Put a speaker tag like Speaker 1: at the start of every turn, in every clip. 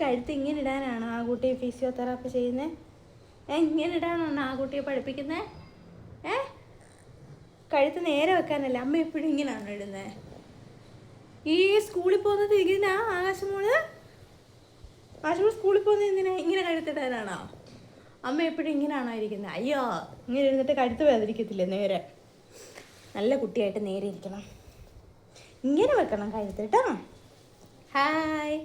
Speaker 1: കഴുത്ത് ഇങ്ങനെ ഇടാനാണോ ആ കുട്ടിയെ ഫിസിയോതെറാപ്പി ചെയ്യുന്നത്? ഇങ്ങനെ ഇടാനാണോ ആ കുട്ടിയെ പഠിപ്പിക്കുന്നത്? കഴുത്ത് നേരെ വെക്കാനല്ല, അമ്മ എപ്പോഴും ഇങ്ങനെയാണോ ഇടുന്നത്? ഈ സ്കൂളിൽ പോകുന്നത് ഇങ്ങനെ ആകാശമോള് സ്കൂളിൽ പോകുന്നത് എന്തിനാ? ഇങ്ങനെ കഴുത്തിടാനാണോ? അമ്മ എപ്പോഴും ഇങ്ങനെയാണോ ഇരിക്കുന്നത്? അയ്യോ, ഇങ്ങനെ ഇരുന്നിട്ട് കഴുത്ത് വേദനിക്കത്തില്ലേ? നേരെ നല്ല കുട്ടിയായിട്ട് നേരെ ഇരിക്കണം, ഇങ്ങനെ വെക്കണം കഴുത്ത് കേട്ടോ. ഹായ്,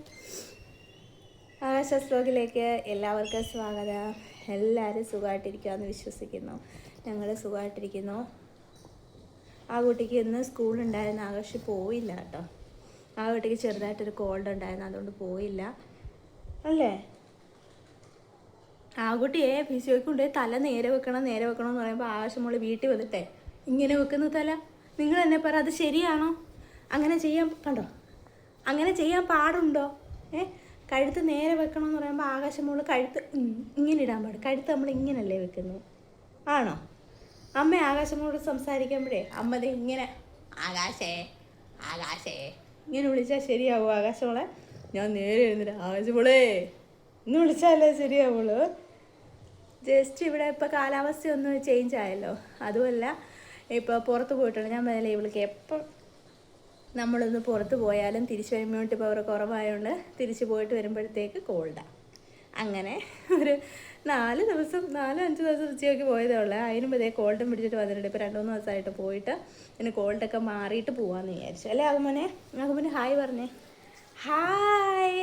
Speaker 1: ആകാശ വ്ലോഗിലേക്ക് എല്ലാവർക്കും സ്വാഗതം. എല്ലാവരും സുഖമായിട്ടിരിക്കുമെന്ന് വിശ്വസിക്കുന്നു. ഞങ്ങൾ സുഖമായിട്ടിരിക്കുന്നു. ആ കുട്ടിക്ക് ഇന്ന് സ്കൂളുണ്ടായിരുന്നു, ആകാശ് പോയില്ല കേട്ടോ. ആ കുട്ടിക്ക് ചെറുതായിട്ടൊരു കോൾഡ് ഉണ്ടായിരുന്നു, അതുകൊണ്ട് പോയില്ല അല്ലേ. ആ കുട്ടിയെ ഫിസിയോയ്ക്ക് കൊണ്ടുപോയി തല നേരെ വെക്കണം എന്ന് പറയുമ്പോൾ ആകാശം മോള് വീട്ടിൽ വന്നിട്ടേ ഇങ്ങനെ വെക്കുന്ന തല. നിങ്ങൾ എന്നെ പറ, അത് ശരിയാണോ? അങ്ങനെ ചെയ്യാൻ കണ്ടോ, അങ്ങനെ ചെയ്യാൻ പാടുണ്ടോ? കഴുത്ത് നേരെ വെക്കണമെന്ന് പറയുമ്പോൾ ആകാശം മോള് കഴുത്ത് ഇങ്ങനെ ഇടാൻ പാടും. കഴുത്ത് നമ്മൾ ഇങ്ങനല്ലേ വെക്കുന്നത്, ആണോ? അമ്മ ആകാശമോട് സംസാരിക്കുമ്പോഴേ അമ്മത് ഇങ്ങനെ ആകാശേ ഇങ്ങനെ വിളിച്ചാൽ ശരിയാവും ആകാശമോളെ? ഞാൻ നേരെ ഇരുന്നിട്ട് ആകാശമോളെ ഇന്ന് വിളിച്ചാലേ ശരിയാവുള്ളൂ. ജസ്റ്റ് ഇവിടെ ഇപ്പോൾ കാലാവസ്ഥ ഒന്ന് ചേഞ്ച് ആയല്ലോ, അതുമല്ല ഇപ്പോൾ പുറത്ത് പോയിട്ടുണ്ട്. ഞാൻ പറഞ്ഞില്ലേ ഇവൾക്ക് എപ്പം നമ്മളൊന്ന് പുറത്ത് പോയാലും തിരിച്ച് ഇമ്മ്യൂണിറ്റി പവർ കുറവായതുകൊണ്ട് തിരിച്ച് പോയിട്ട് വരുമ്പോഴത്തേക്ക് കോൾഡാണ്. അങ്ങനെ ഒരു 4-5 ദിവസം ഉച്ചയ്ക്ക് പോയതേ ഉള്ളൂ. അതിനുമ്പതേ കോൾഡും പിടിച്ചിട്ട് വന്നിട്ടുണ്ട്. ഇപ്പോൾ 2-3 ദിവസമായിട്ട് പോയിട്ട് പിന്നെ കോൾഡൊക്കെ മാറിയിട്ട് പോകാമെന്ന് വിചാരിച്ചു. അല്ലേ ആകുമ്പോനെ ഹായ് പറഞ്ഞേ. ഹായ്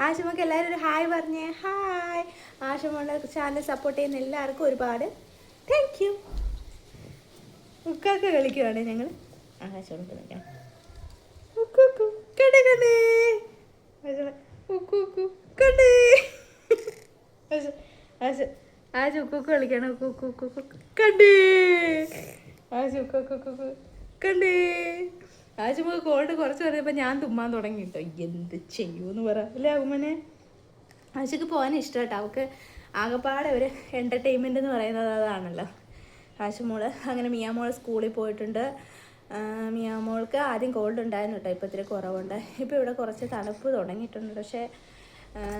Speaker 1: ആശുമോൾക്ക് എല്ലാവരും ഒരു ഹായ് പറഞ്ഞേ. ഹായ്. ആശുമോളുടെ ചാനൽ സപ്പോർട്ട് ചെയ്യുന്ന എല്ലാവർക്കും ഒരുപാട് താങ്ക് യു. ഉക്കൊക്കെ കളിക്കുവാണ് ഞങ്ങൾ. ആകാശോട് കളിക്കാം. ആശു ഉക്കൊക്കെ കളിക്കണം. കണ്ടേ കണ്ടേ. ആശുമോൾ കോൾഡ് കുറച്ച് പറഞ്ഞപ്പോൾ ഞാൻ തുമ്മാൻ തുടങ്ങി കേട്ടോ. എന്ത് ചെയ്യൂന്ന് പറ അല്ലേ ആകുമനെ? ആശുക്ക് പോകാൻ ഇഷ്ടം കേട്ടോ. അവൾക്ക് ആകെപ്പാടെ ഒരു എൻ്റർടൈൻമെൻ്റ് എന്ന് പറയുന്നത് അതാണല്ലോ. ആശുമോൾ അങ്ങനെ മിയാമോൾ സ്കൂളിൽ പോയിട്ടുണ്ട്. മിയാമോൾക്ക് ആദ്യം കോൾഡ് ഉണ്ടായിരുന്നു കേട്ടോ, ഇപ്പോൾ ഇത്തിരി കുറവുണ്ട്. ഇപ്പോൾ ഇവിടെ കുറച്ച് തണുപ്പ് തുടങ്ങിയിട്ടുണ്ട്. പക്ഷേ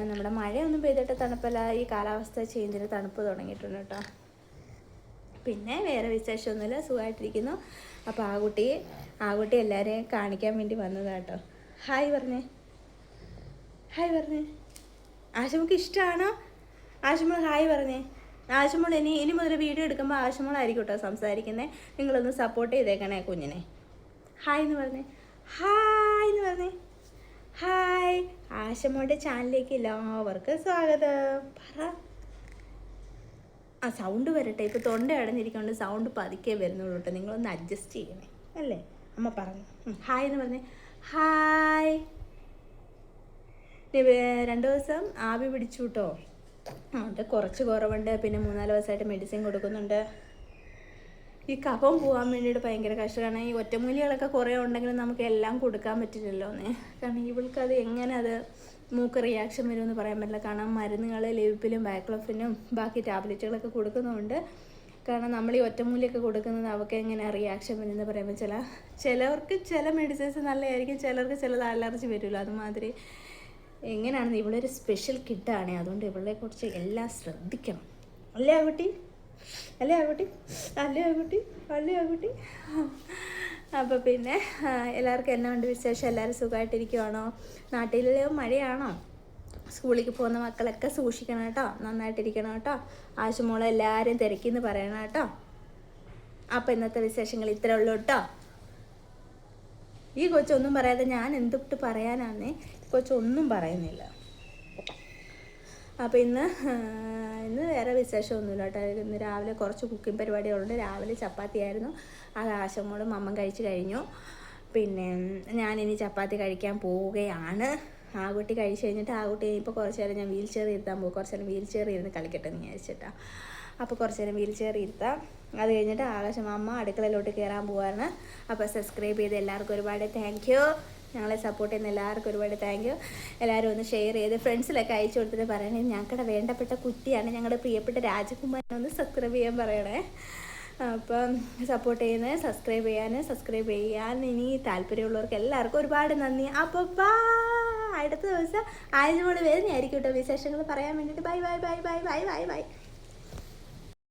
Speaker 1: നമ്മുടെ മഴയൊന്നും പെയ്തിട്ട് തണുപ്പല്ല, ഈ കാലാവസ്ഥ ചേഞ്ചിന് തണുപ്പ് തുടങ്ങിയിട്ടുണ്ട് കേട്ടോ. പിന്നെ വേറെ വിശേഷമൊന്നുമില്ല, സുഖമായിട്ടിരിക്കുന്നു. അപ്പോൾ ആ കുട്ടി എല്ലാവരെയും കാണിക്കാൻ വേണ്ടി വന്നതാണ് കേട്ടോ. ഹായ് പറഞ്ഞേ. ആശുമോൾക്ക് ഇഷ്ടമാണോ? ആശുമോൾ ഹായ് പറഞ്ഞേ. ആശുമോൾ ഇനി മുതൽ വീഡിയോ എടുക്കുമ്പോൾ ആശുമോളായിരിക്കും കേട്ടോ സംസാരിക്കുന്നത്. നിങ്ങളൊന്ന് സപ്പോർട്ട് ചെയ്തേക്കണേ കുഞ്ഞിനെ. ഹായ് എന്ന് പറഞ്ഞേ. ഹായ്. ആശുമോളുടെ ചാനലിലേക്ക് എല്ലാവർക്കും സ്വാഗതം. പറ. ആ സൗണ്ട് വരട്ടെ. ഇപ്പോൾ തൊണ്ട അടഞ്ഞിരിക്കൊണ്ട് സൗണ്ട് പതുക്കെ വരുന്നുള്ളൂ കേട്ടോ. നിങ്ങളൊന്ന് അഡ്ജസ്റ്റ് ചെയ്യണേ അല്ലേ. അമ്മ പറഞ്ഞു ഹായ് എന്ന് പറഞ്ഞേ. ഹായ്. 2 ദിവസം ആവി പിടിച്ചു കേട്ടോ. അത് കുറച്ച് കുറവുണ്ട്. പിന്നെ 3-4 ദിവസമായിട്ട് മെഡിസിൻ കൊടുക്കുന്നുണ്ട്. ഈ കഫം പോകാൻ വേണ്ടിയിട്ട് ഭയങ്കര കഷ്ടമാണ്. ഈ ഒറ്റമൂലികളൊക്കെ കുറേ ഉണ്ടെങ്കിലും നമുക്ക് എല്ലാം കൊടുക്കാൻ പറ്റില്ലല്ലോ കാരണം ഇവൾക്കത് എങ്ങനെ അത് മൂക്ക് റിയാക്ഷൻ വരുമെന്ന് പറയാൻ പറ്റില്ല. കാരണം മരുന്നുകൾ ലിവിപ്പിലും ബാക്ലോഫിനും ബാക്കി ടാബ്ലറ്റുകളൊക്കെ കൊടുക്കുന്നുണ്ട്. കാരണം നമ്മൾ ഈ ഒറ്റമൂലിയൊക്കെ കൊടുക്കുന്നത് അവർക്ക് എങ്ങനെ റിയാക്ഷൻ വരുമെന്ന് പറയുമ്പോൾ ചിലവർക്ക് ചില മെഡിസിൻസ് നല്ലതായിരിക്കും, ചിലർക്ക് ചിലത് അലർജി വരുമല്ലോ. അതുമാതിരി എങ്ങനെയാണെന്ന് ഇവളൊരു സ്പെഷ്യൽ കിഡാണ്. അതുകൊണ്ട് ഇവളെക്കുറിച്ച് എല്ലാം ശ്രദ്ധിക്കണം. അല്ലേ ആ കുട്ടി? അപ്പോൾ പിന്നെ എല്ലാവർക്കും എന്നാ ഉണ്ട് വിശേഷം? എല്ലാവരും സുഖമായിട്ടിരിക്കുവാണോ? നാട്ടിൽ മഴയാണോ? സ്കൂളിലേക്ക് പോകുന്ന മക്കളൊക്കെ സൂക്ഷിക്കണം കേട്ടോ, നന്നായിട്ടിരിക്കണം കേട്ടോ. ആശുമോളെ എല്ലാവരും തിരക്കിന്ന് പറയണം കേട്ടോ. അപ്പോൾ ഇന്നത്തെ വിശേഷങ്ങൾ ഇത്രേ ഉള്ളൂ കേട്ടോ. ഈ കൊച്ചൊന്നും പറയാതെ ഞാൻ എന്തിട്ട് പറയാനാന്നേ. കൊച്ചൊന്നും പറയുന്നില്ല. അപ്പോൾ ഇന്ന് വേറെ വിശേഷമൊന്നുമില്ല കേട്ടോ. ഇന്ന് രാവിലെ കുറച്ച് കുക്കിംഗ് പരിപാടികളുണ്ട്. രാവിലെ ചപ്പാത്തി ആയിരുന്നു, അത് ആശുമോളും അമ്മ കഴിച്ച് കഴിഞ്ഞു. പിന്നെ ഞാനിനി ചപ്പാത്തി കഴിക്കാൻ പോവുകയാണ്. ആ കുട്ടി കഴിച്ച് കഴിഞ്ഞിട്ട് ആ കുട്ടി ഇപ്പോൾ കുറച്ച് നേരം ഞാൻ വീൽ ചെയർ ഇരുത്താൻ പോകും. കുറച്ച് നേരം വീൽ ചെയർ ഇരുന്ന് കളിക്കട്ടെ എന്ന് വിചാരിച്ചിട്ടാണ്. അപ്പോൾ കുറച്ച് നേരം വീൽ ചെയർ ഇരുത്താം. അത് കഴിഞ്ഞിട്ട് ആകാശം അമ്മ അടുക്കളയിലോട്ട് കയറാൻ പോവാണ്. അപ്പോൾ സബ്സ്ക്രൈബ് ചെയ്ത് എല്ലാവർക്കും ഒരുപാട് താങ്ക് യു. ഞങ്ങളെ സപ്പോർട്ട് ചെയ്യുന്ന എല്ലാവർക്കും ഒരുപാട് താങ്ക് യു. എല്ലാവരും ഒന്ന് ഷെയർ ചെയ്ത് ഫ്രണ്ട്സിലൊക്കെ അയച്ചു കൊടുത്തിട്ട് പറയണേ. ഞങ്ങളുടെ വേണ്ടപ്പെട്ട കുട്ടിയാണ്, ഞങ്ങളുടെ പ്രിയപ്പെട്ട രാജകുമാരനെ ഒന്ന് സബ്സ്ക്രൈബ് ചെയ്യാൻ പറയണേ. അപ്പം സപ്പോർട്ട് ചെയ്യുന്നത് സബ്സ്ക്രൈബ് ചെയ്യാൻ ഇനി താല്പര്യമുള്ളവർക്ക് എല്ലാവർക്കും ഒരുപാട് നന്ദി. അപ്പോൾ ബൈ. അടുത്ത ദിവസം ആഴ്ച മോള് വരുന്നതായിരിക്കും കേട്ടോ വിശേഷങ്ങൾ പറയാൻ വേണ്ടിയിട്ട്. Bye bye bye bye bye bye bye.